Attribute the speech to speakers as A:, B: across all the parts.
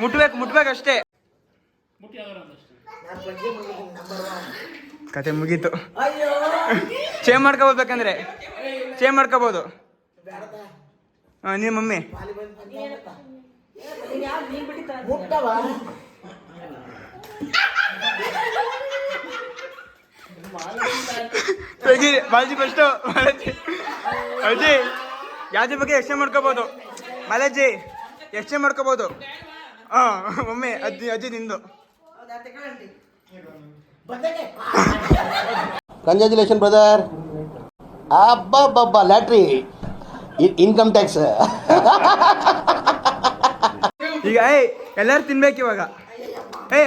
A: ಮುಟ್ಬೇಕು ಅಷ್ಟೇ. ಕತೆ ಮುಗೀತು. ಚೇಂಜ್ ಮಾಡ್ಕೋಬೋದ್ಬೇಕಂದ್ರೆ ಚೇಂಜ್ ಮಾಡ್ಕೋಬೋದು. ನಿಮ್ಮ ಮಮ್ಮಿ ಬಾಲ್ಜಿ ಫಸ್ಟು ಅಜ್ಜಿ ಯಾವ್ದ್ರ ಬಗ್ಗೆ ಎಕ್ಸ್ಚೇಂಜ್ ಮಾಡ್ಕೋಬೋದು. ಮಲಜ್ಜಿ ಎಕ್ಸ್ಚೇಂಜ್ ಮಾಡ್ಕೋಬೋದು. ಮಮ್ಮಿ ಅಜ್ಜಿ ನಿಂದು.
B: Congratulation brother. ಅಬ್ಬಬ್ಬಬ್ಬ ಲ್ಯಾಟ್ರಿ ಇನ್ಕಮ್ ಟ್ಯಾಕ್ಸ್.
A: ಈಗ ಎಲ್ಲರೂ ತಿನ್ಬೇಕು ಇವಾಗ.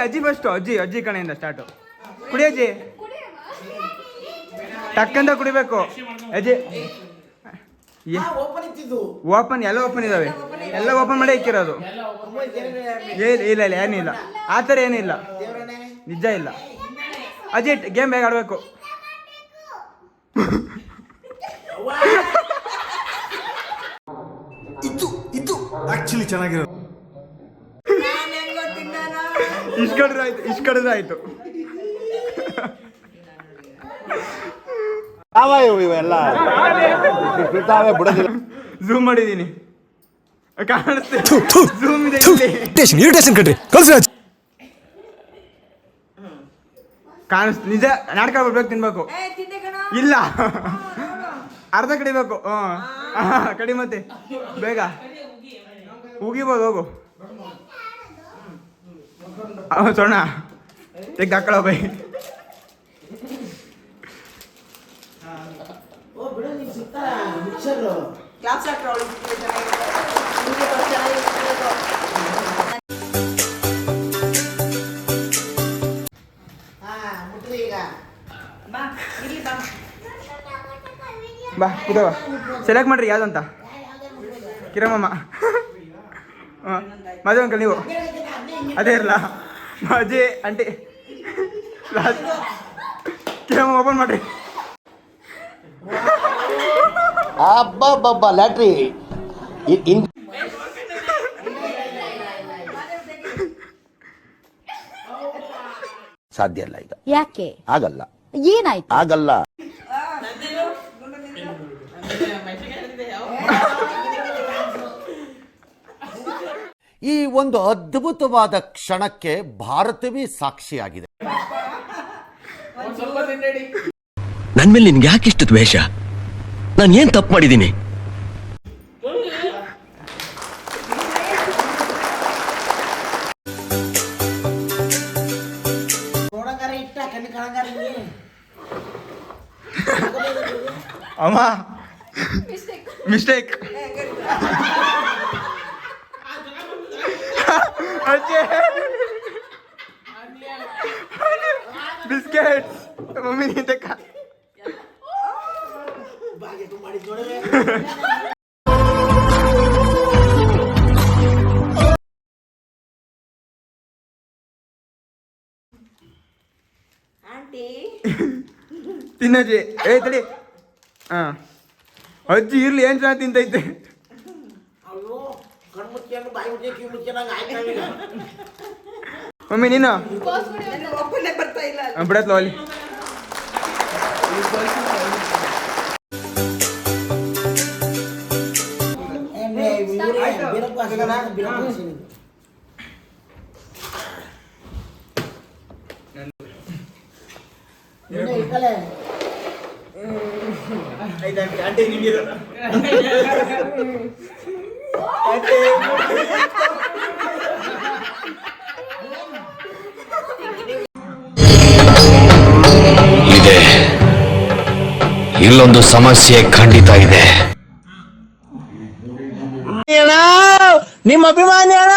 A: ಅಜ್ಜಿ ಫಸ್ಟು ಅಜ್ಜಿ ಕಡೆಯಿಂದ ಸ್ಟಾರ್ಟು. ಕುಡಿ ಅಜ್ಜಿ, ಟಕ್ಕಂತ ಕುಡಿಬೇಕು ಅಜ್ಜಿ. ಓಪನ್ ಎಲ್ಲ ಓಪನ್ ಇದಾವೆ, ಎಲ್ಲ ಓಪನ್ ಮಾಡಿ ಇಕ್ಕಿರೋದು. ಇಲ್ಲ ಏನಿಲ್ಲ, ಆ ಥರ ಏನಿಲ್ಲ, ನಿಜ ಇಲ್ಲ. ಅಜ್ಜಿ ಗೇಮ್ ಬೇಗ ಆಡಬೇಕು.
C: ಇದು ಆಕ್ಚುಲಿ ಚೆನ್ನಾಗಿರೋದು.
A: ಇಷ್ಟು ಕಡಿದ್ರಾಯ್ತು.
B: ಇವೆಲ್ಲ ಬಿಡೋದಿಲ್ಲ.
A: ಝೂಮ್ ಮಾಡಿದ್ದೀನಿ, ಕಾಣಿಸ್ತೆ. ಝೂಮ್ ಇದೆ ಕಾಣಿಸ್ತು. ನಿಜ ನಾಟಕ ಬರ್ಬೇಕು, ತಿನ್ಬೇಕು. ಇಲ್ಲ ಅರ್ಧ ಕಡಿಬೇಕು. ಕಡಿ ಮತ್ತೆ ಬೇಗ ಉಗಿಬೋದು. ಹೋಗು ಸೊಣ್ಣ ತೆಗ್ದು ಹಾಕೊಳ್ಳೋ ಬೈ. ಬಾ ಕೂತವ. ಸೆಲೆಕ್ಟ್ ಮಾಡ್ರಿ ಯಾವ್ದಂತ. ಕಿರಮಮ್ಮ ಮದುವೆ ಅಂಕಲ್ ನೀವು ಅದೇ ಇರಲ್ಲ. ಅಜ್ಜಿ ಆಂಟಿ ಕಿರಮಮ್ಮ ಓಪನ್ ಮಾಡ್ರಿ.
B: ಅಬ್ಬಬ್ಬಬ್ಬ ಲ್ಯಾಟ್ರಿ ಸಾಧ್ಯ ಇಲ್ಲ ಈಗ.
D: ಯಾಕೆ
B: ಆಗಲ್ಲ?
D: ಏನಾಯ್ತು?
B: ಆಗಲ್ಲ. ಈ ಒಂದು ಅದ್ಭುತವಾದ ಕ್ಷಣಕ್ಕೆ ಭಾರತವೇ ಸಾಕ್ಷಿಯಾಗಿದೆ.
E: ನನ್ ಮೇಲೆ ನಿನ್ಗೆ ಯಾಕಿಷ್ಟು ದ್ವೇಷ? ನಾನು ಏನ್ ತಪ್ಪು ಮಾಡಿದ್ದೀನಿ?
A: ಅಮ್ಮ ಮಿಸ್ಟೇಕ್. ಬಿಸ್ಕೆಟ್ಸ್ ಮಮ್ಮಿ ನಿಂತಕ್ಕ. ತಿನ್ನಜ್ಜಿ ತಡಿ. ಅಜ್ಜಿ ಇರ್ಲಿ, ಏನ್ ಚೆನ್ನಾಗಿ ತಿಂತೈತೆ. ಮಮ್ಮಿ ನೀನು ಬಿಡತ್ಲ ಅಲ್ಲಿ.
E: ಇದೆ, ಇಲ್ಲೊಂದು ಸಮಸ್ಯೆ ಖಂಡಿತ ಇದೆ.
B: ನಿಮ್ಮ ಅಭಿಮಾನಿ ಅಣ್ಣ.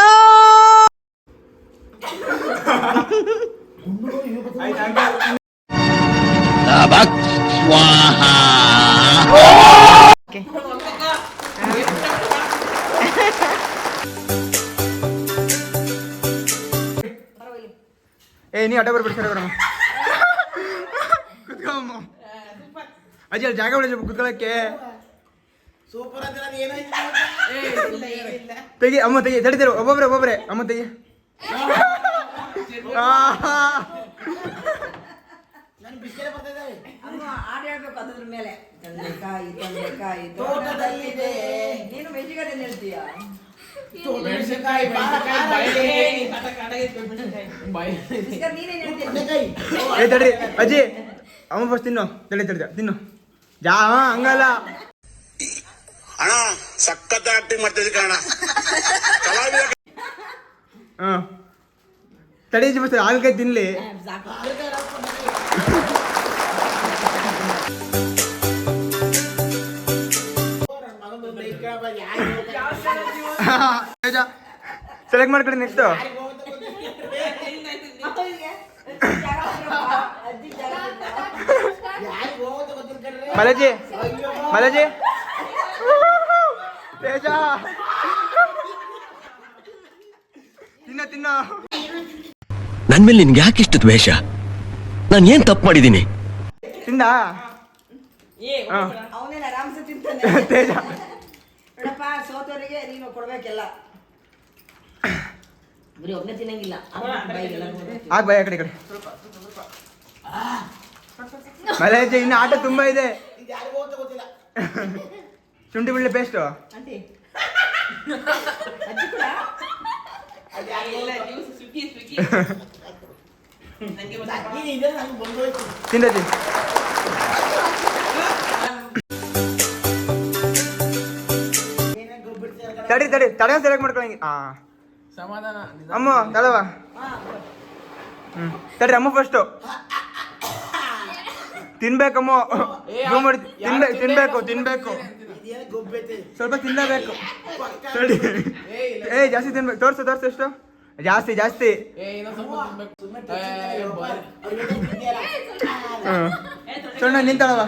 A: ನೀ ಆಟ ಬರ್ಬಿಡ್ತಾರೆ ಬರಮ್ಮ. ಕುತ್ಕೊಮ್ಮ ಅಜ್ಜಿ, ಅಲ್ಲಿ ಜಾಗ ಬಿಡ ಕುತ್ಕೊಳ್ಳಕ್ಕೆ. ತೆಗಿ ಅಮ್ಮ ತೆಗಿ ತಡಿತಾರೆ ಒಬ್ಬೊಬ್ರೆ ಅಮ್ಮ ತೆಗಿ
D: ಅಮ್ಮ ಹಾಡು ಹೇಳ್ಬೇಕು ಅದ್ರ ಮೇಲೆ ತಂದೆಕಾಯಿ ತೋಟದಲ್ಲಿದೆ. ನೀನು ಮೆಣಸಿನಕಾಯಿ ಹೇಳ್ತೀಯ? ನೀನೇನ್ ಹೇಳ್ತೀಯ?
A: ಏ ತಡ್ರಿ ಅಜ್ಜಿ ಅಮ್ಮ ಫಸ್ಟ್ ತಿನ್ನು ತಡಿ ತಿನ್ನು ಜಾ ಹಂಗಲ್ಲ
F: ಅಣ್ಣ ಸಖತ್ ಆಕ್ಟಿಂಗ್ ಮಾಡ್ತಿದ್ದೆ ಕಣ.
A: ಹಾಂ ತಡಿ ಅಜ್ಜಿ ಫಸ್ಟ್ ಹಾಲ್ಕಾಯಿ ತಿನ್ಲಿ. ಸೆಲೆಕ್ಟ್ ಮಾಡ್ಕೊಳ್ಳಿ ನೆಕ್ಸ್ಟ್. ಮಲಜಿ ತೇಜ ತಿನ್ನ
E: ನನ್ ಮೇಲೆ ನಿನ್ಗೆ ಯಾಕೆ ಇಷ್ಟು ದ್ವೇಷ? ನಾನು ಏನ್ ತಪ್ಪು ಮಾಡಿದ್ದೀನಿ?
A: ತಿಂದ
D: ಅವನೇನ ಆರಾಮ್ಸೆ ತಿಂತಾನೆ.
A: ತೇಜ
D: ನೋಡಪ್ಪ, ಸೋತವರಿಗೆ ನೀನು ಕೊಡ್ಬೇಕೆಲ್ಲ. ಬರೀ ಒಬ್ಬನೇ ತಿನ್ನಂಗಿಲ್ಲ.
A: ಆಗ್ ಬಾಯ್ ಆ ಕಡೆ ಮಲಜಿ ಇನ್ನು ಆಟ ತುಂಬಾ ಇದೆ. ಶುಂಠಿ ಬೆಳ್ಳುಳ್ಳಿ ಪೇಸ್ಟ್
D: ಆಂಟಿ ಅಜ್ಜಿ ಕೂಡ
A: ತಿಂದತಿ ತಡಿ ಸೆಲೆಕ್ಟ್ ಮಾಡ್ಕೊಳ್ಳಿ. ಅಮ್ಮ ತಡವಾ ತಡ್ರಿ ಅಮ್ಮ ಫಸ್ಟು ತಿನ್ಬೇಕಮ್ಮ. ತಿನ್ಬೇಕು ಸ್ವಲ್ಪ ತಿನ್ನಬೇಕು. ತಡಿ ಜಾಸ್ತಿ ತಿನ್ಬೇಕು. ತೋರ್ಸು ಎಷ್ಟು ಜಾಸ್ತಿ ಸಣ್ಣ ನಿಂತಾಳವ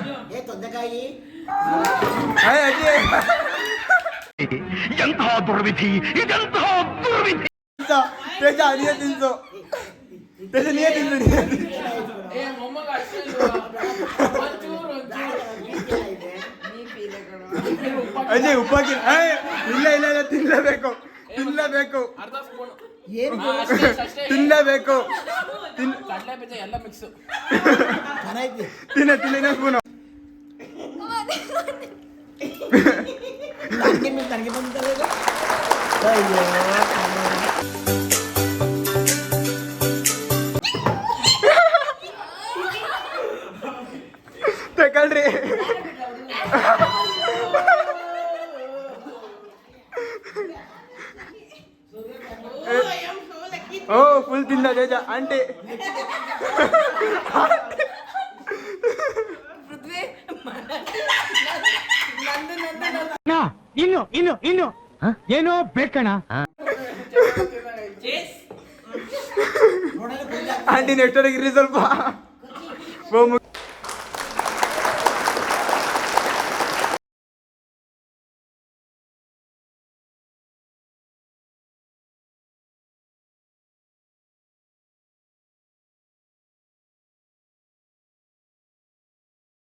E: ಎಂತಹ ದುರ್ವಿಧಿ ಇದೆಂತಹ ದುರ್ವಿಧಿ.
A: ತೇಜ ನೀಯೇ ತಿನ್ಸು. ಅಜಯ್ ಉಪ್ಪಾಕಿ ಇಲ್ಲ ತಿನ್ನಲೇಬೇಕು ತಿನ್ನ ಸ್ಪೂನು. ತಗೊಳ್ರಿ ಓ ಫುಲ್ ತಿಂದ ತೇಜ ಆಂಟಿ.
B: ಇನ್ನು ಏನೋ ಬೇಕಣ್ಣ.
A: ಆಂಟಿ ನೆಕ್ಸ್ಟ್ ಇರ್ರಿ ಸ್ವಲ್ಪ.